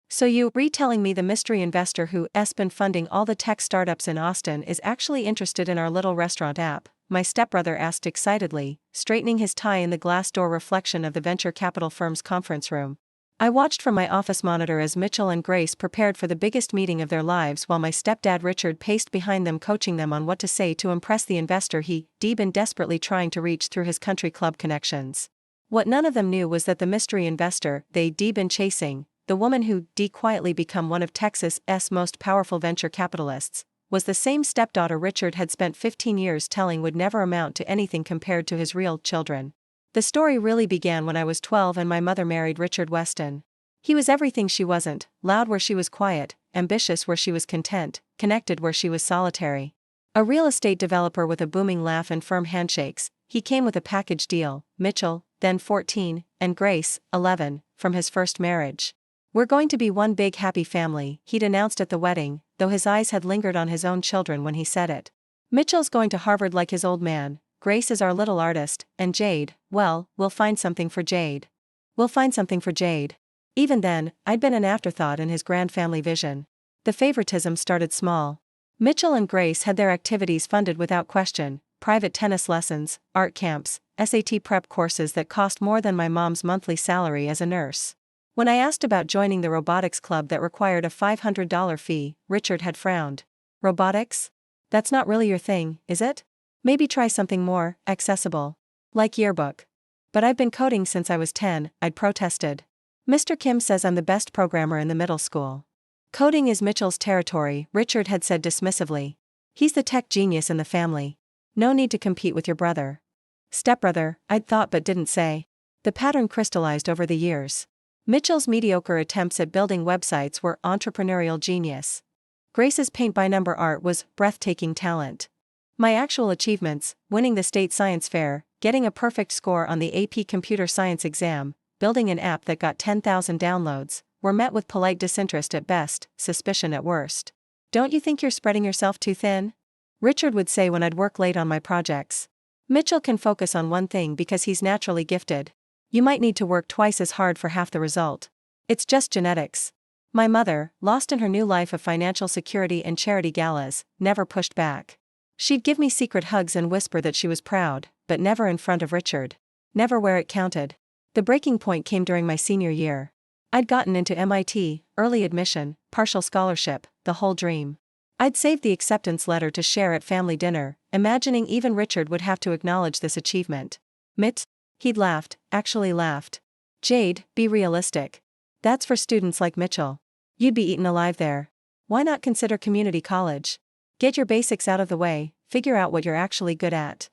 So you retelling me the mystery investor who's been funding all the tech startups in Austin is actually interested in our little restaurant app? My stepbrother asked excitedly, straightening his tie in the glass door reflection of the venture capital firm's conference room. I watched from my office monitor as Mitchell and Grace prepared for the biggest meeting of their lives while my stepdad Richard paced behind them coaching them on what to say to impress the investor he'd been desperately trying to reach through his country club connections. What none of them knew was that the mystery investor they'd been chasing, the woman who'd quietly become one of Texas's most powerful venture capitalists, was the same stepdaughter Richard had spent 15 years telling would never amount to anything compared to his real children. The story really began when I was 12 and my mother married Richard Weston. He was everything she wasn't, loud where she was quiet, ambitious where she was content, connected where she was solitary. A real estate developer with a booming laugh and firm handshakes, he came with a package deal, Mitchell, then 14, and Grace, 11, from his first marriage. "We're going to be one big happy family," he'd announced at the wedding, though his eyes had lingered on his own children when he said it. "Mitchell's going to Harvard like his old man, Grace is our little artist, and Jade, well, we'll find something for Jade. We'll find something for Jade." Even then, I'd been an afterthought in his grand family vision. The favoritism started small. Mitchell and Grace had their activities funded without question: private tennis lessons, art camps, SAT prep courses that cost more than my mom's monthly salary as a nurse. When I asked about joining the robotics club that required a $500 fee, Richard had frowned. "Robotics? That's not really your thing, is it? Maybe try something more accessible. Like yearbook." "But I've been coding since I was 10, I'd protested. "Mr. Kim says I'm the best programmer in the middle school." "Coding is Mitchell's territory," Richard had said dismissively. "He's the tech genius in the family. No need to compete with your brother." "Stepbrother," I'd thought but didn't say. The pattern crystallized over the years. Mitchell's mediocre attempts at building websites were entrepreneurial genius. Grace's paint-by-number art was breathtaking talent. My actual achievements, winning the state science fair, getting a perfect score on the AP computer science exam, building an app that got 10,000 downloads, were met with polite disinterest at best, suspicion at worst. "Don't you think you're spreading yourself too thin?" Richard would say when I'd work late on my projects. "Mitchell can focus on one thing because he's naturally gifted. You might need to work twice as hard for half the result. It's just genetics." My mother, lost in her new life of financial security and charity galas, never pushed back. She'd give me secret hugs and whisper that she was proud, but never in front of Richard. Never where it counted. The breaking point came during my senior year. I'd gotten into MIT, early admission, partial scholarship, the whole dream. I'd saved the acceptance letter to share at family dinner, imagining even Richard would have to acknowledge this achievement. "Mitt?" He'd laughed, actually laughed. "Jade, be realistic. That's for students like Mitchell. You'd be eaten alive there. Why not consider community college? Get your basics out of the way, figure out what you're actually good at."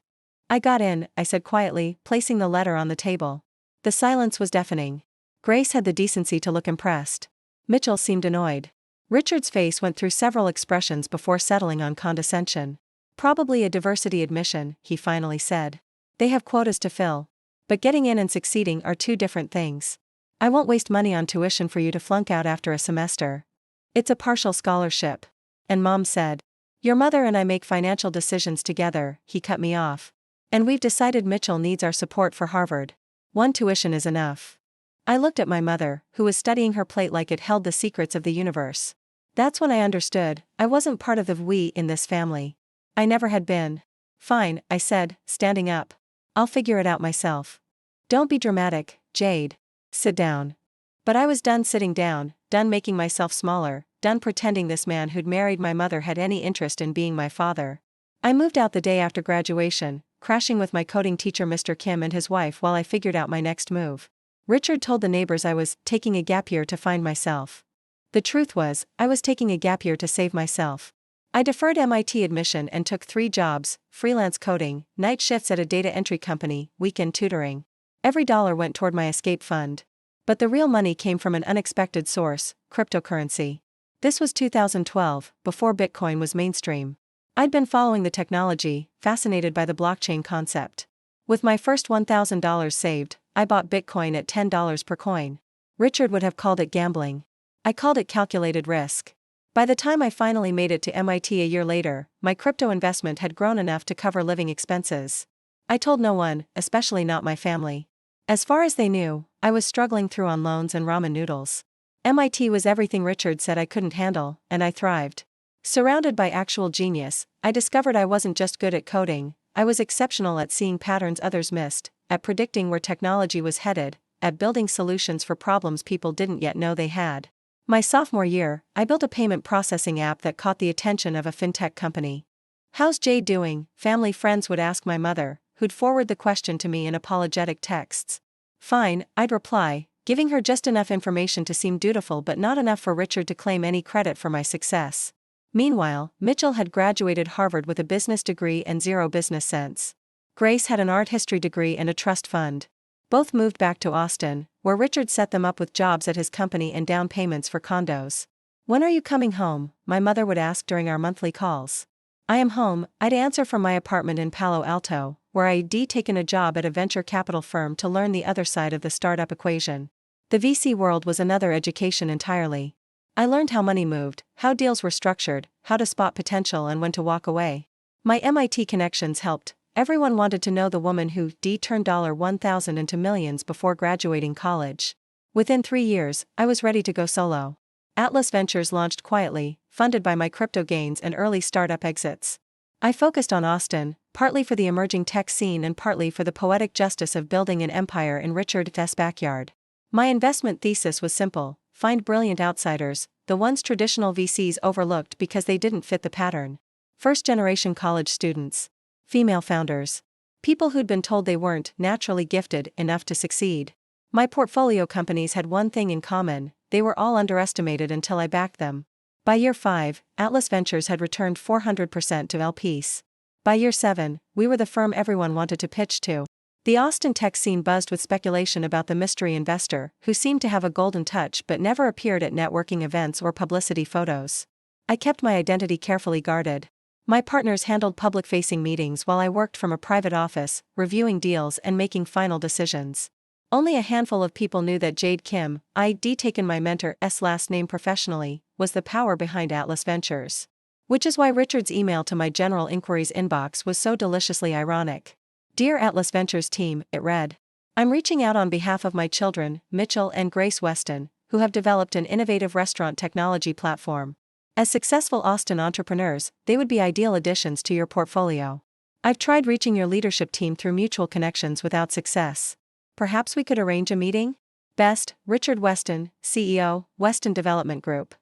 "I got in," I said quietly, placing the letter on the table. The silence was deafening. Grace had the decency to look impressed. Mitchell seemed annoyed. Richard's face went through several expressions before settling on condescension. "Probably a diversity admission," he finally said. "They have quotas to fill. But getting in and succeeding are two different things. I won't waste money on tuition for you to flunk out after a semester. It's a partial scholarship." And Mom said, "Your mother and I make financial decisions together," he cut me off. "And we've decided Mitchell needs our support for Harvard. One tuition is enough." I looked at my mother, who was studying her plate like it held the secrets of the universe. That's when I understood, I wasn't part of the we in this family. I never had been. "Fine," I said, standing up. "I'll figure it out myself." "Don't be dramatic, Jade. Sit down." But I was done sitting down, done making myself smaller, done pretending this man who'd married my mother had any interest in being my father. I moved out the day after graduation, crashing with my coding teacher Mr. Kim and his wife while I figured out my next move. Richard told the neighbors I was taking a gap year to find myself. The truth was, I was taking a gap year to save myself. I deferred MIT admission and took 3 jobs: freelance coding, night shifts at a data entry company, weekend tutoring. Every dollar went toward my escape fund. But the real money came from an unexpected source: cryptocurrency. This was 2012, before Bitcoin was mainstream. I'd been following the technology, fascinated by the blockchain concept. With my first $1,000 saved, I bought Bitcoin at $10 per coin. Richard would have called it gambling. I called it calculated risk. By the time I finally made it to MIT a year later, my crypto investment had grown enough to cover living expenses. I told no one, especially not my family. As far as they knew, I was struggling through on loans and ramen noodles. MIT was everything Richard said I couldn't handle, and I thrived. Surrounded by actual genius, I discovered I wasn't just good at coding, I was exceptional at seeing patterns others missed, at predicting where technology was headed, at building solutions for problems people didn't yet know they had. My sophomore year, I built a payment processing app that caught the attention of a fintech company. "How's Jade doing?" family friends would ask my mother, who'd forward the question to me in apologetic texts. "Fine," I'd reply, giving her just enough information to seem dutiful but not enough for Richard to claim any credit for my success. Meanwhile, Mitchell had graduated Harvard with a business degree and zero business sense. Grace had an art history degree and a trust fund. Both moved back to Austin, where Richard set them up with jobs at his company and down payments for condos. "When are you coming home?" my mother would ask during our monthly calls. "I am home," I'd answer from my apartment in Palo Alto, where I'd taken a job at a venture capital firm to learn the other side of the startup equation. The VC world was another education entirely. I learned how money moved, how deals were structured, how to spot potential and when to walk away. My MIT connections helped. Everyone wanted to know the woman who turned $1,000 into millions before graduating college. Within 3 years, I was ready to go solo. Atlas Ventures launched quietly, funded by my crypto gains and early startup exits. I focused on Austin, partly for the emerging tech scene and partly for the poetic justice of building an empire in Richard's backyard. My investment thesis was simple: find brilliant outsiders, the ones traditional VCs overlooked because they didn't fit the pattern. First-generation college students. Female founders. People who'd been told they weren't naturally gifted enough to succeed. My portfolio companies had one thing in common: they were all underestimated until I backed them. By year 5, Atlas Ventures had returned 400% to LPs. By year 7, we were the firm everyone wanted to pitch to. The Austin tech scene buzzed with speculation about the mystery investor, who seemed to have a golden touch but never appeared at networking events or publicity photos. I kept my identity carefully guarded. My partners handled public-facing meetings while I worked from a private office, reviewing deals and making final decisions. Only a handful of people knew that Jade Kim, I'd taken my mentor's last name professionally, was the power behind Atlas Ventures. Which is why Richard's email to my general inquiries inbox was so deliciously ironic. "Dear Atlas Ventures team," it read. "I'm reaching out on behalf of my children, Mitchell and Grace Weston, who have developed an innovative restaurant technology platform. As successful Austin entrepreneurs, they would be ideal additions to your portfolio. I've tried reaching your leadership team through mutual connections without success. Perhaps we could arrange a meeting? Best, Richard Weston, CEO, Weston Development Group."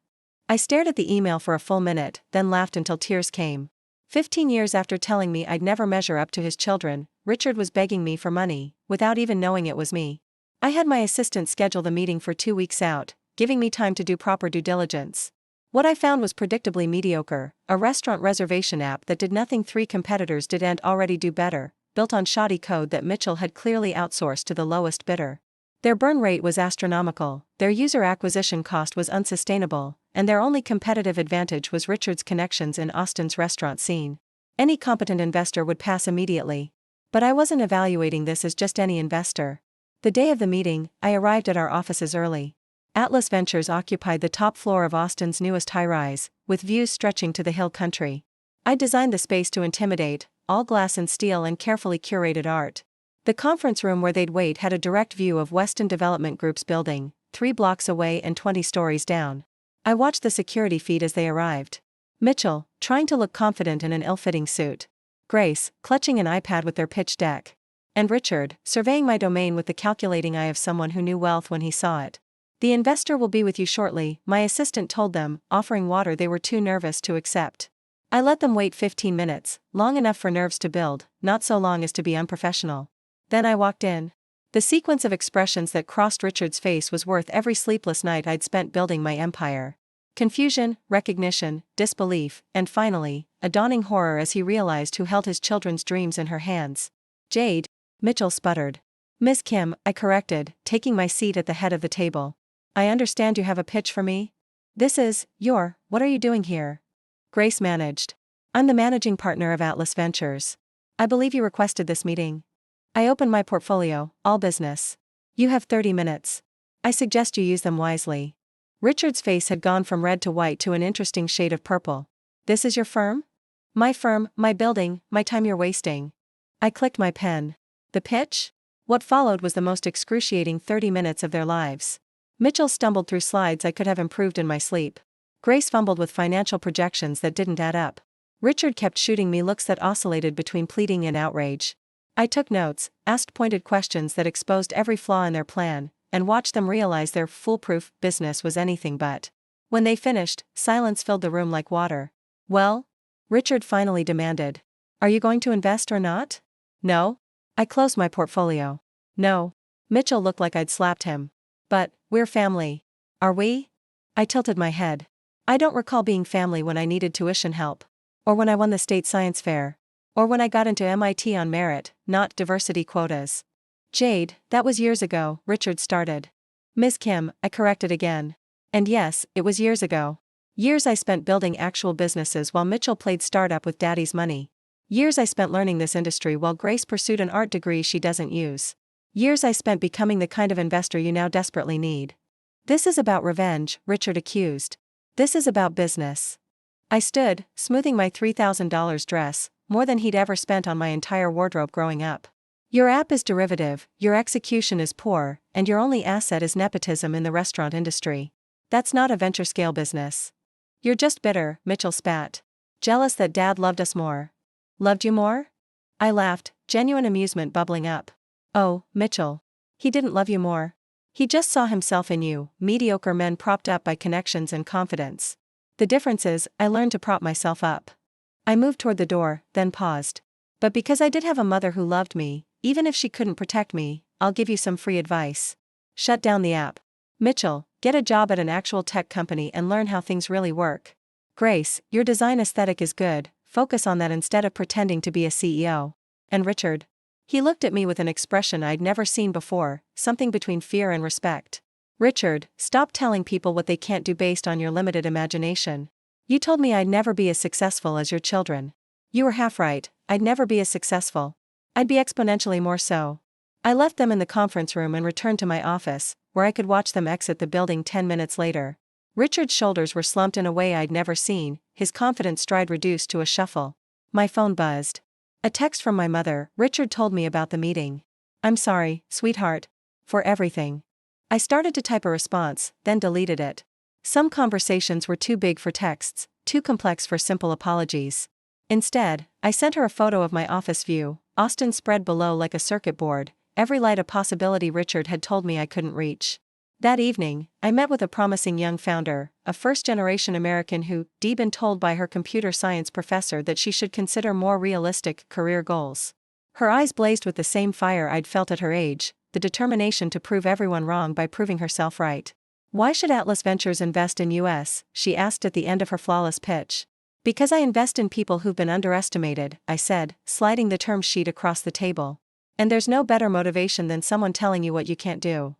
I stared at the email for a full minute, then laughed until tears came. 15 years after telling me I'd never measure up to his children, Richard was begging me for money, without even knowing it was me. I had my assistant schedule the meeting for 2 weeks out, giving me time to do proper due diligence. What I found was predictably mediocre: a restaurant reservation app that did nothing 3 competitors did and already do better, built on shoddy code that Mitchell had clearly outsourced to the lowest bidder. Their burn rate was astronomical, their user acquisition cost was unsustainable, and their only competitive advantage was Richard's connections in Austin's restaurant scene. Any competent investor would pass immediately. But I wasn't evaluating this as just any investor. The day of the meeting, I arrived at our offices early. Atlas Ventures occupied the top floor of Austin's newest high-rise, with views stretching to the hill country. I designed the space to intimidate: all glass and steel and carefully curated art. The conference room where they'd wait had a direct view of Weston Development Group's building, 3 blocks away and 20 stories down. I watched the security feed as they arrived. Mitchell, trying to look confident in an ill-fitting suit. Grace, clutching an iPad with their pitch deck. And Richard, surveying my domain with the calculating eye of someone who knew wealth when he saw it. "The investor will be with you shortly," my assistant told them, offering water they were too nervous to accept. I let them wait 15 minutes, long enough for nerves to build, not so long as to be unprofessional. Then I walked in. The sequence of expressions that crossed Richard's face was worth every sleepless night I'd spent building my empire. Confusion, recognition, disbelief, and finally, a dawning horror as he realized who held his children's dreams in her hands. "Jade," Mitchell sputtered. "Miss Kim," I corrected, taking my seat at the head of the table. "I understand you have a pitch for me? What are you doing here?" Grace managed. "I'm the managing partner of Atlas Ventures. I believe you requested this meeting." I opened my portfolio, all business. "You have 30 minutes. I suggest you use them wisely." Richard's face had gone from red to white to an interesting shade of purple. "This is your firm?" "My firm, my building, my time you're wasting." I clicked my pen. The pitch? What followed was the most excruciating 30 minutes of their lives. Mitchell stumbled through slides I could have improved in my sleep. Grace fumbled with financial projections that didn't add up. Richard kept shooting me looks that oscillated between pleading and outrage. I took notes, asked pointed questions that exposed every flaw in their plan, and watched them realize their foolproof business was anything but. When they finished, silence filled the room like water. "Well?" Richard finally demanded. "Are you going to invest or not?" "No." I closed my portfolio. "No." Mitchell looked like I'd slapped him. "But, we're family." "Are we?" I tilted my head. I don't recall being family when I needed tuition help. Or when I won the state science fair. Or when I got into MIT on merit, not diversity quotas. "Jade, that was years ago," Richard started. "Ms. Kim," I corrected again. And yes, it was years ago. Years I spent building actual businesses while Mitchell played startup with daddy's money. Years I spent learning this industry while Grace pursued an art degree she doesn't use. Years I spent becoming the kind of investor you now desperately need. "This is about revenge," Richard accused. "This is about business." I stood, smoothing my $3,000 dress, more than he'd ever spent on my entire wardrobe growing up. "Your app is derivative, your execution is poor, and your only asset is nepotism in the restaurant industry. That's not a venture scale business. You're just bitter," Mitchell spat. "Jealous that Dad loved us more." "Loved you more?" I laughed, genuine amusement bubbling up. "Oh, Mitchell. He didn't love you more. He just saw himself in you, mediocre men propped up by connections and confidence. The difference is, I learned to prop myself up." I moved toward the door, then paused. "But because I did have a mother who loved me, even if she couldn't protect me, I'll give you some free advice. Shut down the app. Mitchell, get a job at an actual tech company and learn how things really work. Grace, your design aesthetic is good, focus on that instead of pretending to be a CEO. And Richard?" He looked at me with an expression I'd never seen before, something between fear and respect. "Richard, stop telling people what they can't do based on your limited imagination. You told me I'd never be as successful as your children. You were half right, I'd never be as successful. I'd be exponentially more so." I left them in the conference room and returned to my office, where I could watch them exit the building 10 minutes later. Richard's shoulders were slumped in a way I'd never seen, his confident stride reduced to a shuffle. My phone buzzed. A text from my mother. Richard told me about the meeting. "I'm sorry, sweetheart. For everything." I started to type a response, then deleted it. Some conversations were too big for texts, too complex for simple apologies. Instead, I sent her a photo of my office view, Austin spread below like a circuit board, every light a possibility Richard had told me I couldn't reach. That evening, I met with a promising young founder, a first-generation American who'd been told by her computer science professor that she should consider more realistic career goals. Her eyes blazed with the same fire I'd felt at her age, the determination to prove everyone wrong by proving herself right. "Why should Atlas Ventures invest in US?" she asked at the end of her flawless pitch. "Because I invest in people who've been underestimated," I said, sliding the term sheet across the table. "And there's no better motivation than someone telling you what you can't do."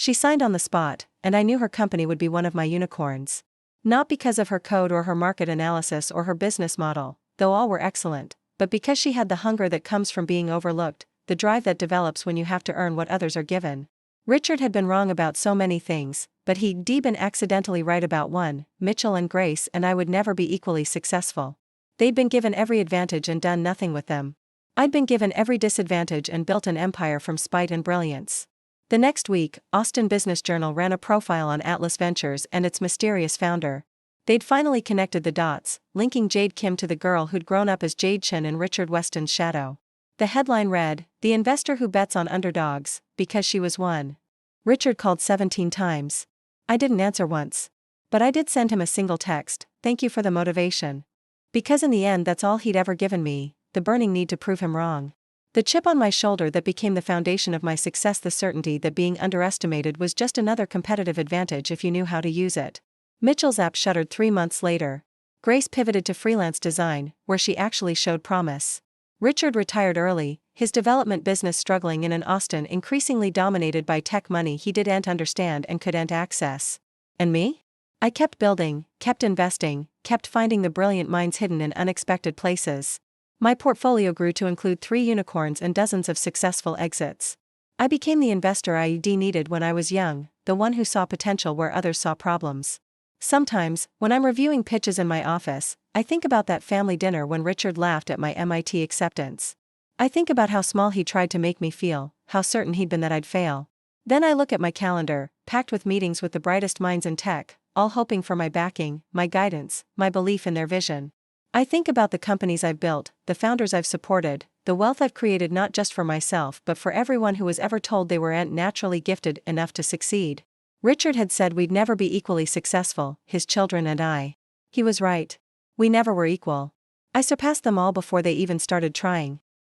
She signed on the spot, and I knew her company would be one of my unicorns. Not because of her code or her market analysis or her business model, though all were excellent, but because she had the hunger that comes from being overlooked, the drive that develops when you have to earn what others are given. Richard had been wrong about so many things, but he'd been accidentally right about one. Mitchell and Grace and I would never be equally successful. They'd been given every advantage and done nothing with them. I'd been given every disadvantage and built an empire from spite and brilliance. The next week, Austin Business Journal ran a profile on Atlas Ventures and its mysterious founder. They'd finally connected the dots, linking Jade Kim to the girl who'd grown up as Jade Chen in Richard Weston's shadow. The headline read, "The investor who bets on underdogs, because she was one." Richard called 17 times. I didn't answer once. But I did send him a single text, "Thank you for the motivation." Because in the end that's all he'd ever given me, the burning need to prove him wrong. The chip on my shoulder that became the foundation of my success, the certainty that being underestimated was just another competitive advantage if you knew how to use it. Mitchell's app shuttered 3 months later. Grace pivoted to freelance design, where she actually showed promise. Richard retired early, his development business struggling in an Austin increasingly dominated by tech money he didn't understand and couldn't access. And me? I kept building, kept investing, kept finding the brilliant minds hidden in unexpected places. My portfolio grew to include 3 unicorns and dozens of successful exits. I became the investor I needed when I was young, the one who saw potential where others saw problems. Sometimes, when I'm reviewing pitches in my office, I think about that family dinner when Richard laughed at my MIT acceptance. I think about how small he tried to make me feel, how certain he'd been that I'd fail. Then I look at my calendar, packed with meetings with the brightest minds in tech, all hoping for my backing, my guidance, my belief in their vision. I think about the companies I've built, the founders I've supported, the wealth I've created not just for myself but for everyone who was ever told they weren't naturally gifted enough to succeed. Richard had said we'd never be equally successful, his children and I. He was right. We never were equal. I surpassed them all before they even started trying.